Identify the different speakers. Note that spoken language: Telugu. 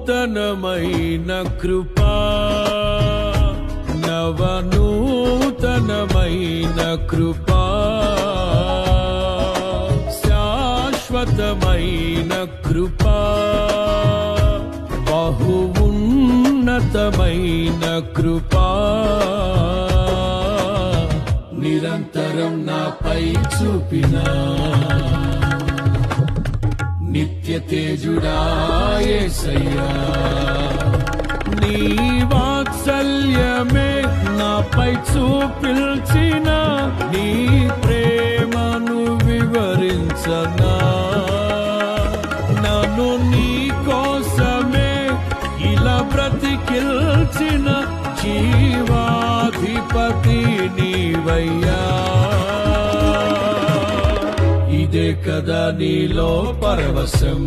Speaker 1: నూతనమైన కృపా నవనూతనమైన కృపా శాశ్వతమైన కృపా బహు ఉన్నతమైన కృపా నిరంతరం నాపై చూపినా నిత్య తేజుడా యేసయ్యా నీ వాత్సల్యమే నాపై చూపిల్చిన నీ ప్రేమను వివరించనా నన్ను నీ కోసమే ఇలా బ్రతికిల్చిన జీవాధిపతి నీవయ్యా ఇదే కదా నీలో పరవశం